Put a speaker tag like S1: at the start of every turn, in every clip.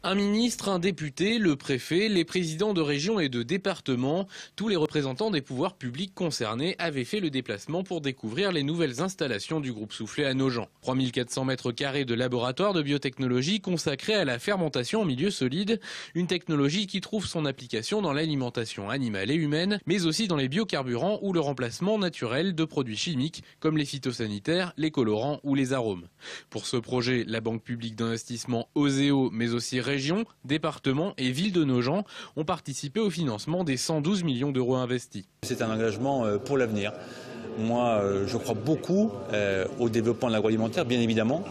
S1: Un ministre, un député, le préfet, les présidents de régions et de départements, tous les représentants des pouvoirs publics concernés avaient fait le déplacement pour découvrir les nouvelles installations du groupe Soufflet à Nogent. 3400 mètres carrés de laboratoire de biotechnologie consacrés à la fermentation en milieu solide, une technologie qui trouve son application dans l'alimentation animale et humaine, mais aussi dans les biocarburants ou le remplacement naturel de produits chimiques comme les phytosanitaires, les colorants ou les arômes. Pour ce projet, la Banque publique d'investissement OSEO, mais aussi régions, départements et villes de Nogent ont participé au financement des 112 millions d'euros investis.
S2: C'est un engagement pour l'avenir. Moi, je crois beaucoup au développement de l'agroalimentaire, bien évidemment,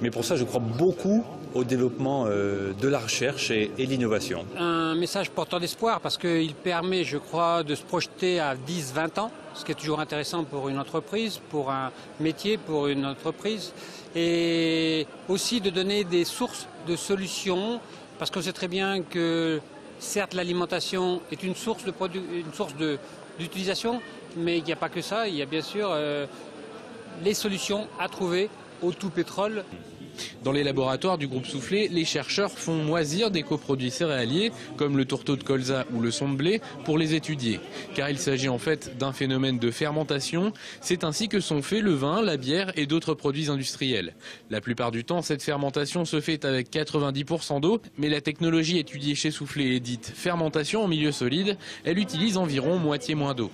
S2: mais pour ça, je crois beaucoup au développement de la recherche et l'innovation.
S3: Un message porteur d'espoir parce qu'il permet, je crois, de se projeter à 10-20 ans, ce qui est toujours intéressant pour une entreprise, pour un métier, pour une entreprise, et aussi de donner des sources de solutions, parce qu'on sait très bien que certes l'alimentation est une source d'utilisation, mais il n'y a pas que ça, il y a bien sûr les solutions à trouver au tout pétrole.
S1: Dans les laboratoires du groupe Soufflet, les chercheurs font moisir des coproduits céréaliers comme le tourteau de colza ou le son de blé pour les étudier. Car il s'agit en fait d'un phénomène de fermentation. C'est ainsi que sont faits le vin, la bière et d'autres produits industriels. La plupart du temps, cette fermentation se fait avec 90% d'eau, mais la technologie étudiée chez Soufflet est dite fermentation en milieu solide. Elle utilise environ moitié moins d'eau.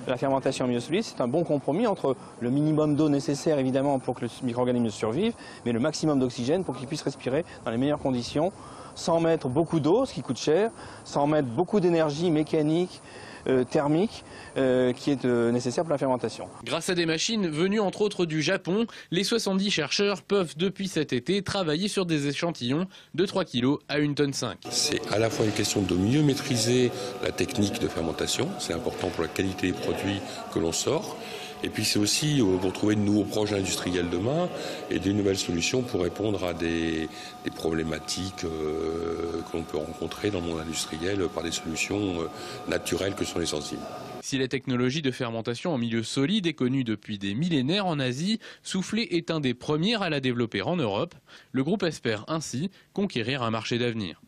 S4: La fermentation en milieu solide, c'est un bon compromis entre le minimum d'eau nécessaire évidemment pour que le micro-organisme survive, mais le maximum d'oxygène pour qu'il puisse respirer dans les meilleures conditions, sans mettre beaucoup d'eau, ce qui coûte cher, sans mettre beaucoup d'énergie mécanique, thermique, qui est nécessaire pour la fermentation.
S1: Grâce à des machines venues entre autres du Japon, les 70 chercheurs peuvent depuis cet été travailler sur des échantillons de 3 kg à 1,5 tonne.
S5: C'est à la fois une question de mieux maîtriser la technique de fermentation, c'est important pour la qualité des produits que l'on sort. Et puis c'est aussi pour trouver de nouveaux projets industriels demain et des nouvelles solutions pour répondre à des problématiques que l'on peut rencontrer dans le monde industriel par des solutions naturelles que sont les enzymes.
S1: Si la technologie de fermentation en milieu solide est connue depuis des millénaires en Asie, Soufflet est un des premiers à la développer en Europe. Le groupe espère ainsi conquérir un marché d'avenir.